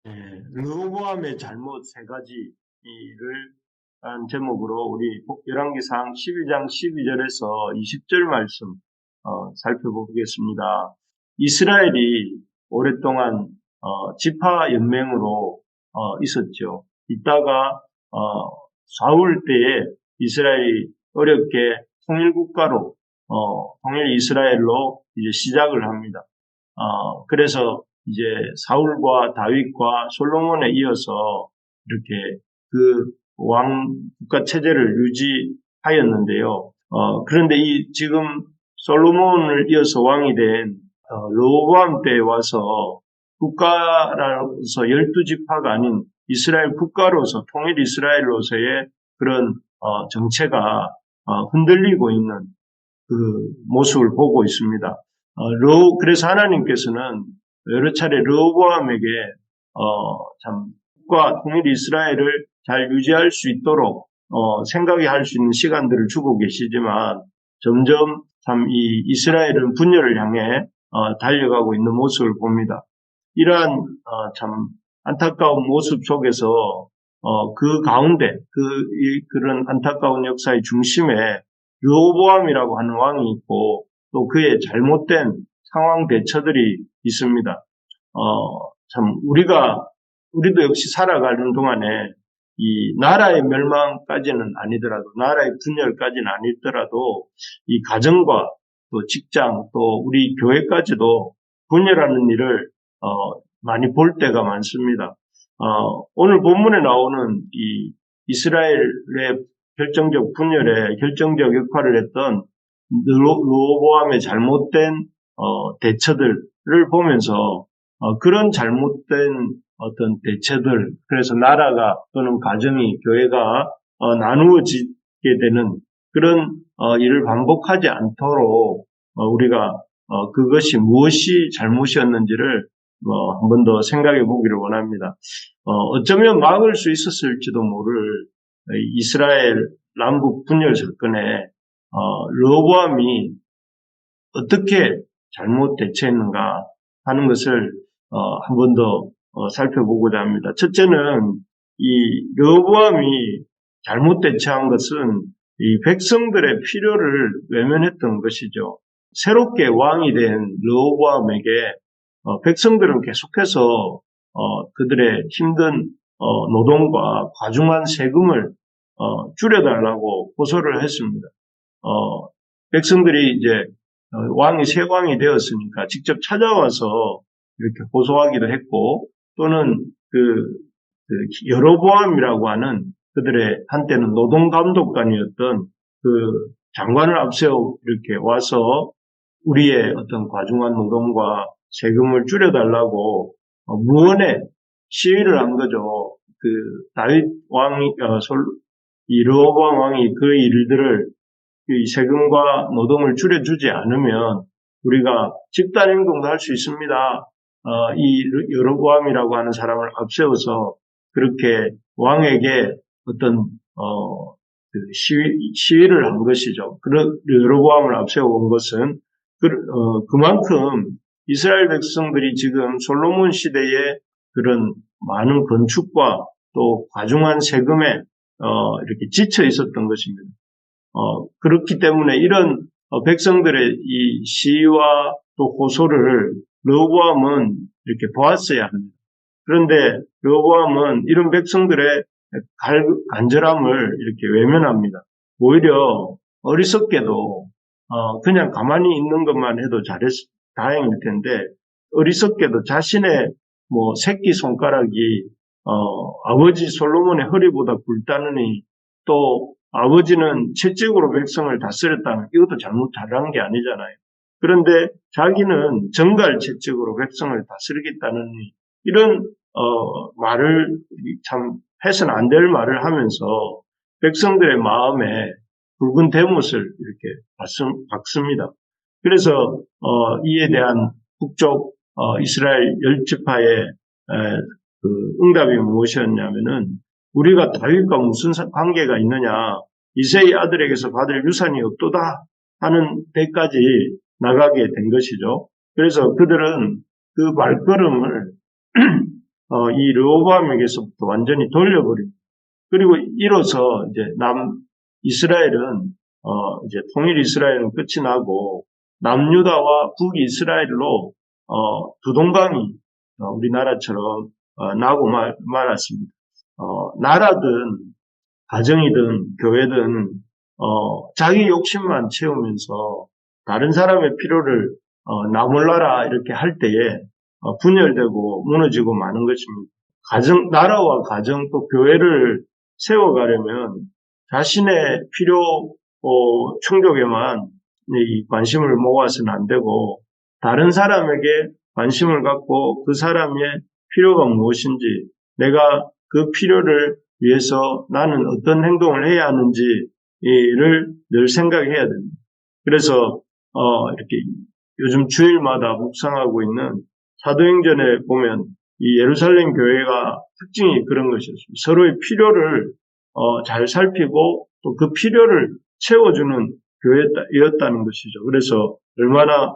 르호보암의 잘못 세 가지를 한 제목으로 우리 열왕기상 12장 12절에서 20절 말씀 살펴보겠습니다. 이스라엘이 오랫동안 지파 연맹으로 있었죠. 있다가 사울 때에 이스라엘이 어렵게 통일국가로 통일 이스라엘로 이제 시작을 합니다. 그래서 이제 사울과 다윗과 솔로몬에 이어서 이렇게 그 왕 국가 체제를 유지하였는데요. 그런데 이 지금 솔로몬을 이어서 왕이 된 르호보암 때에 와서 국가로서 12지파가 아닌 이스라엘 국가로서 통일 이스라엘로서의 그런 정체가 흔들리고 있는 그 모습을 보고 있습니다. 그래서 하나님께서는 여러 차례 르호보암에게 참 국가 통일 이스라엘을 잘 유지할 수 있도록 생각해 할 수 있는 시간들을 주고 계시지만 점점 참 이 이스라엘은 분열을 향해 달려가고 있는 모습을 봅니다. 이러한 참 안타까운 모습 속에서 그 가운데 그런 안타까운 역사의 중심에 르호보암이라고 하는 왕이 있고 또 그의 잘못된 상황 대처들이 있습니다. 참 우리도 역시 살아가는 동안에 이 나라의 멸망까지는 아니더라도 나라의 분열까지는 아니더라도 이 가정과 또 직장 또 우리 교회까지도 분열하는 일을 많이 볼 때가 많습니다. 오늘 본문에 나오는 이 이스라엘의 결정적 분열에 결정적 역할을 했던 르호보암의 잘못된 대처들을 보면서 그런 잘못된 어떤 대처들, 그래서 나라가 또는 가정이 교회가 나누어지게 되는 그런 일을 반복하지 않도록 우리가 그것이 무엇이 잘못이었는지를 한 번 더 생각해 보기를 원합니다. 어쩌면 막을 수 있었을지도 모를 이스라엘 남북 분열 사건에 르호보암이 어떻게 잘못 대처했는가 하는 것을 한 번 더 살펴보고자 합니다. 첫째는 이 르호보암이 잘못 대처한 것은 이 백성들의 필요를 외면했던 것이죠. 새롭게 왕이 된 르호보암에게 백성들은 계속해서 그들의 힘든 노동과 과중한 세금을 줄여달라고 호소를 했습니다. 백성들이 이제 새 왕이 되었으니까 직접 찾아와서 이렇게 호소하기도 했고 또는 여로보암이라고 하는 그들의 한때는 노동감독관이었던 그 장관을 앞세워 이렇게 와서 우리의 어떤 과중한 노동과 세금을 줄여달라고 무언의 시위를 한 거죠. 다윗 왕이 이 르호보암 왕이 그 일들을 이 세금과 노동을 줄여주지 않으면 우리가 집단 행동도 할 수 있습니다. 이 여로보암이라고 하는 사람을 앞세워서 그렇게 왕에게 어떤 시위를 한 것이죠. 여로보암을 앞세워 온 것은 그만큼 이스라엘 백성들이 지금 솔로몬 시대의 그런 많은 건축과 또 과중한 세금에 이렇게 지쳐 있었던 것입니다. 그렇기 때문에 이런 백성들의 이 시위와 또 호소를 르호보암은 이렇게 보았어야 합니다. 그런데 르호보암은 이런 백성들의 간절함을 이렇게 외면합니다. 오히려 어리석게도 그냥 가만히 있는 것만 해도 다행일 텐데 어리석게도 자신의 새끼 손가락이 아버지 솔로몬의 허리보다 굵다느니 또 아버지는 채찍으로 백성을 다스렸다면 이것도 잘한 게 아니잖아요. 그런데 자기는 정갈 채찍으로 백성을 다스리겠다느니 이런 말을 참 해서는 안 될 말을 하면서 백성들의 마음에 붉은 대못을 이렇게 박습니다. 그래서 이에 대한 북쪽 이스라엘 10지파의 응답이 무엇이었냐면은 우리가 다윗과 무슨 관계가 있느냐, 이새의 아들에게서 받을 유산이 없도다 하는 데까지 나가게 된 것이죠. 그래서 그들은 그 말걸음을 이 르호보암에게서부터 완전히 돌려버립니다. 그리고 이로써 이제 이스라엘은 이제 통일 이스라엘은 끝이 나고 남유다와 북이스라엘로 두 동강이 우리나라처럼 나고 말았습니다. 나라든 가정이든 교회든 자기 욕심만 채우면서 다른 사람의 필요를 나몰라라 이렇게 할 때에 분열되고 무너지고 마는 것입니다. 나라와 가정 또 교회를 세워가려면 자신의 필요 충족에만 이 관심을 모아서는 안 되고 다른 사람에게 관심을 갖고 그 사람의 필요가 무엇인지 내가 그 필요를 위해서 나는 어떤 행동을 해야 하는지를 늘 생각해야 됩니다. 그래서 이렇게 요즘 주일마다 묵상하고 있는 사도행전에 보면 이 예루살렘 교회가 특징이 그런 것이었습니다. 서로의 필요를 잘 살피고 또 그 필요를 채워주는 교회였다는 것이죠. 그래서 얼마나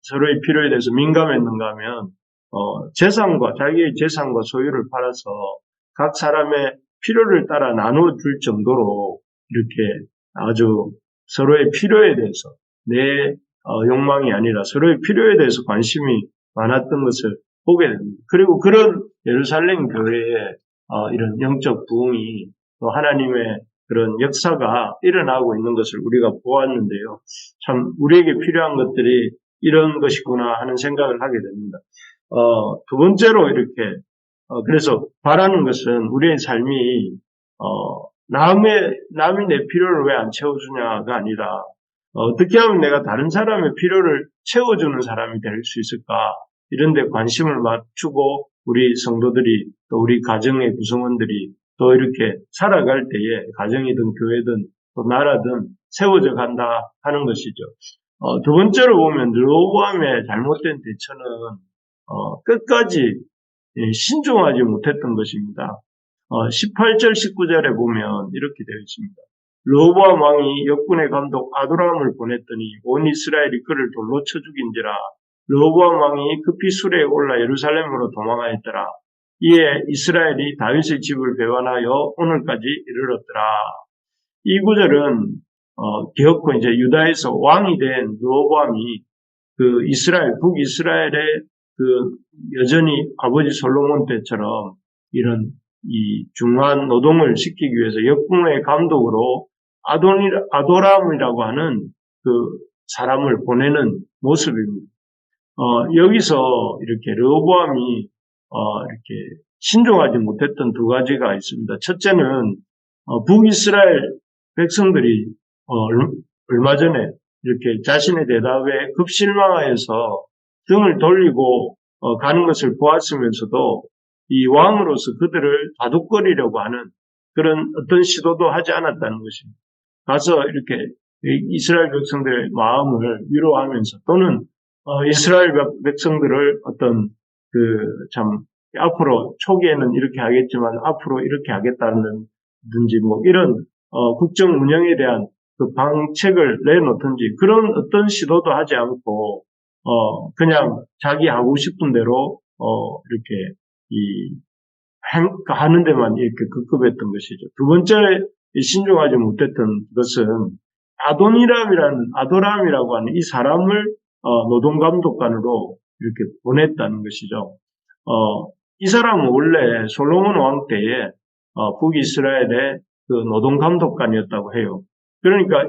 서로의 필요에 대해서 민감했는가 하면 자기의 재산과 소유를 팔아서 각 사람의 필요를 따라 나눠줄 정도로 이렇게 아주 서로의 필요에 대해서 내 욕망이 아니라 서로의 필요에 대해서 관심이 많았던 것을 보게 됩니다. 그리고 그런 예루살렘 교회의 이런 영적 부흥이 또 하나님의 그런 역사가 일어나고 있는 것을 우리가 보았는데요. 참 우리에게 필요한 것들이 이런 것이구나 하는 생각을 하게 됩니다. 두 번째로 이렇게 그래서 바라는 것은 우리의 삶이 남이 내 필요를 왜 안 채워주냐가 아니라 어떻게 하면 내가 다른 사람의 필요를 채워주는 사람이 될 수 있을까? 이런 데 관심을 맞추고 우리 성도들이 또 우리 가정의 구성원들이 또 이렇게 살아갈 때에 가정이든 교회든 또 나라든 세워져 간다 하는 것이죠. 두 번째로 보면 르호보암의 잘못된 대처는 끝까지 신중하지 못했던 것입니다. 18절 19절에 보면 이렇게 되어 있습니다. 르호보암 왕이 역군의 감독 아도람을 보냈더니 온 이스라엘이 그를 돌로 쳐 죽인지라. 르호보암 왕이 급히 수레에 올라 예루살렘으로 도망하였더라. 이에 이스라엘이 다윗의 집을 배반하여 오늘까지 이르렀더라. 이 구절은 기어코 이제 유다에서 왕이 된 르호보암이 그 북이스라엘의 그 여전히 아버지 솔로몬 때처럼 이런 이 중한 노동을 시키기 위해서 역군의 감독으로 아도람이라고 하는 그 사람을 보내는 모습입니다. 여기서 이렇게 르호보암이 이렇게 신중하지 못했던 두 가지가 있습니다. 첫째는 북이스라엘 백성들이 얼마 전에 이렇게 자신의 대답에 급실망하여서 등을 돌리고 가는 것을 보았으면서도 이 왕으로서 그들을 다독거리려고 하는 그런 어떤 시도도 하지 않았다는 것입니다. 가서 이렇게 이스라엘 백성들의 마음을 위로하면서 또는 이스라엘 백성들을 어떤 참 앞으로 초기에는 이렇게 하겠지만 앞으로 이렇게 하겠다는든지 뭐 이런 국정 운영에 대한 그 방책을 내놓든지 그런 어떤 시도도 하지 않고 그냥 자기 하고 싶은 대로 이렇게 하는 데만 이렇게 급급했던 것이죠. 두 번째 신중하지 못했던 것은 아도람이라고 하는 이 사람을 노동감독관으로 이렇게 보냈다는 것이죠. 이 사람은 원래 솔로몬 왕 때에 북이스라엘의 그 노동감독관이었다고 해요. 그러니까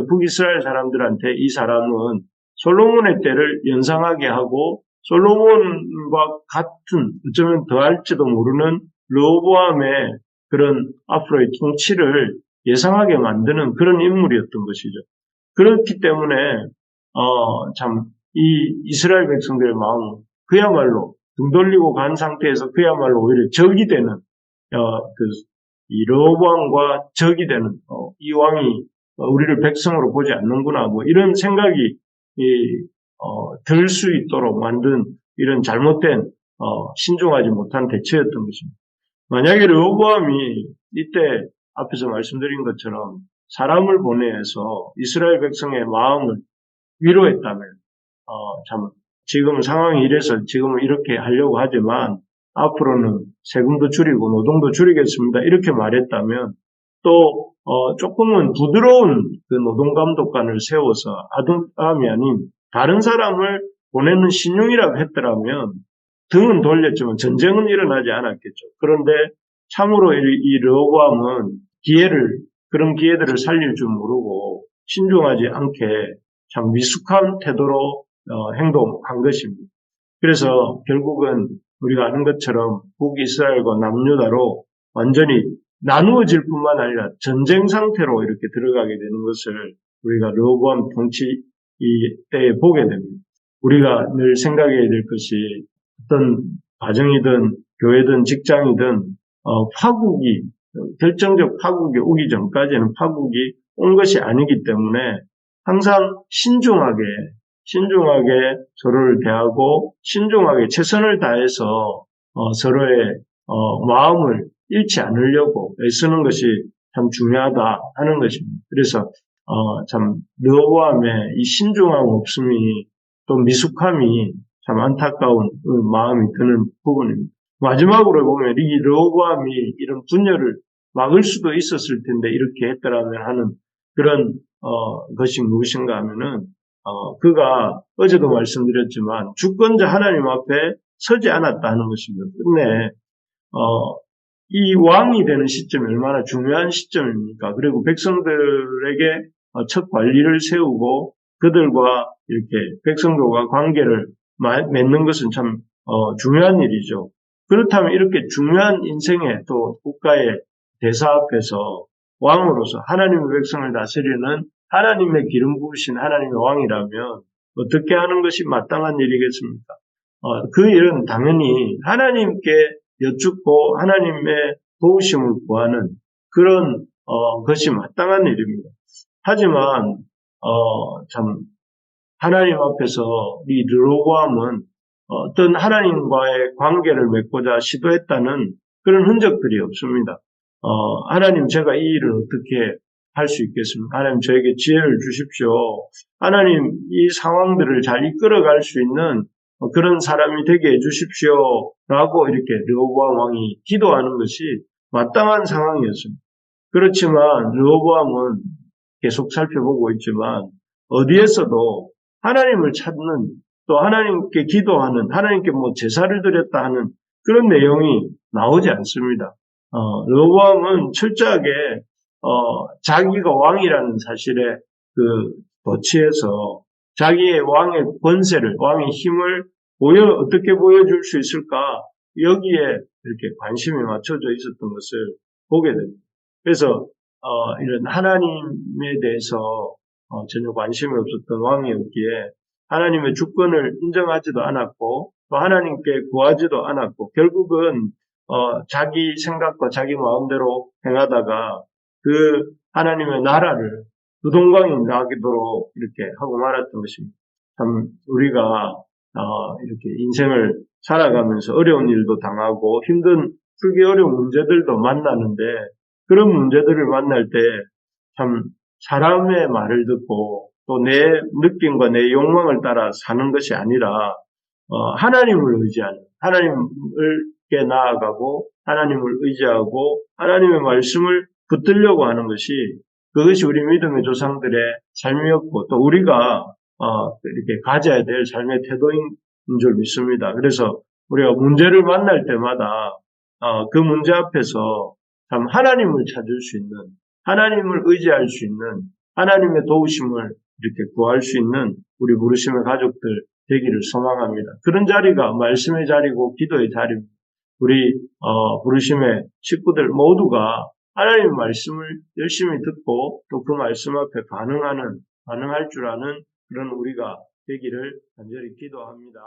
북이스라엘 사람들한테 이 사람은 솔로몬의 때를 연상하게 하고 솔로몬과 같은 어쩌면 더할지도 모르는 르호보암의 그런 앞으로의 통치를 예상하게 만드는 그런 인물이었던 것이죠. 그렇기 때문에 참 이 이스라엘 백성들의 마음은 그야말로 등 돌리고 간 상태에서 그야말로 오히려 적이 되는 이 르호보암과 적이 되는 이 왕이 우리를 백성으로 보지 않는구나 뭐 이런 생각이 들 수 있도록 만든 이런 잘못된 신중하지 못한 대처였던 것입니다. 만약에 르호보암이 이때 앞에서 말씀드린 것처럼 사람을 보내서 이스라엘 백성의 마음을 위로했다면 참 지금 상황이 이래서 지금은 이렇게 하려고 하지만 앞으로는 세금도 줄이고 노동도 줄이겠습니다. 이렇게 말했다면 또 조금은 부드러운 그 노동감독관을 세워서 아담이 아닌 다른 사람을 보내는 신용이라고 했더라면 등은 돌렸지만 전쟁은 일어나지 않았겠죠. 그런데 참으로 이 르호보암은 그런 기회들을 살릴 줄 모르고 신중하지 않게 참 미숙한 태도로 행동한 것입니다. 그래서 결국은 우리가 아는 것처럼 북이스라엘과 남유다로 완전히 나누어질 뿐만 아니라 전쟁 상태로 이렇게 들어가게 되는 것을 우리가 르호보암 통치 때에 보게 됩니다. 우리가 늘 생각해야 될 것이 어떤 가정이든 교회든 직장이든 파국이 결정적 파국이 오기 전까지는 파국이 온 것이 아니기 때문에 항상 신중하게 서로를 대하고 신중하게 최선을 다해서 서로의 마음을 잃지 않으려고 애쓰는 것이 참 중요하다 하는 것입니다. 그래서 참 르호보암의 이 신중함 없음이 또 미숙함이 참 안타까운 마음이 드는 부분입니다. 마지막으로 보면 이 르호보암이 이런 분열을 막을 수도 있었을 텐데 이렇게 했더라면 하는 그런 것이 무엇인가 하면은 그가 어제도 말씀드렸지만 주권자 하나님 앞에 서지 않았다 하는 것입니다. 끝내 이 왕이 되는 시점이 얼마나 중요한 시점입니까? 그리고 백성들에게 첫 관리를 세우고 그들과 이렇게 백성들과 관계를 맺는 것은 참 중요한 일이죠. 그렇다면 이렇게 중요한 인생의 또 국가의 대사 앞에서 왕으로서 하나님의 백성을 다스리는 하나님의 기름 부으신 하나님의 왕이라면 어떻게 하는 것이 마땅한 일이겠습니까? 그 일은 당연히 하나님께 여쭙고 하나님의 도우심을 구하는 그런 것이 마땅한 일입니다. 하지만 참 하나님 앞에서 이 르호보암은 어떤 하나님과의 관계를 맺고자 시도했다는 그런 흔적들이 없습니다. 하나님 제가 이 일을 어떻게 할 수 있겠습니까? 하나님 저에게 지혜를 주십시오. 하나님 이 상황들을 잘 이끌어갈 수 있는 그런 사람이 되게 해주십시오. 라고 이렇게 르호보암 왕이 기도하는 것이 마땅한 상황이었습니다. 그렇지만 르호보암은 계속 살펴보고 있지만 어디에서도 하나님을 찾는 또 하나님께 기도하는 하나님께 제사를 드렸다 하는 그런 내용이 나오지 않습니다. 르호보암은 철저하게 자기가 왕이라는 사실에 그 도취해서 자기의 왕의 권세를 왕의 힘을 어떻게 보여줄 수 있을까 여기에 이렇게 관심이 맞춰져 있었던 것을 보게 됩니다. 그래서 이런 하나님에 대해서 전혀 관심이 없었던 왕이었기에 하나님의 주권을 인정하지도 않았고 또 하나님께 구하지도 않았고 결국은 자기 생각과 자기 마음대로 행하다가 그 하나님의 나라를 두동강이 나기도록 이렇게 하고 말았던 것입니다. 참 우리가 이렇게 인생을 살아가면서 어려운 일도 당하고 풀기 어려운 문제들도 만나는데 그런 문제들을 만날 때 참 사람의 말을 듣고 또 내 느낌과 내 욕망을 따라 사는 것이 아니라 하나님을 의지하는 하나님께 나아가고 하나님을 의지하고 하나님의 말씀을 붙들려고 하는 것이 그것이 우리 믿음의 조상들의 삶이었고 또 우리가 이렇게 가져야 될 삶의 태도인 줄 믿습니다. 그래서 우리가 문제를 만날 때마다 그 문제 앞에서 참 하나님을 찾을 수 있는 하나님을 의지할 수 있는 하나님의 도우심을 이렇게 구할 수 있는 우리 부르심의 가족들 되기를 소망합니다. 그런 자리가 말씀의 자리고 기도의 자리입니다. 우리 부르심의 식구들 모두가 하나님의 말씀을 열심히 듣고 또 그 말씀 앞에 반응할 줄 아는 그런 우리가 되기를 간절히 기도합니다.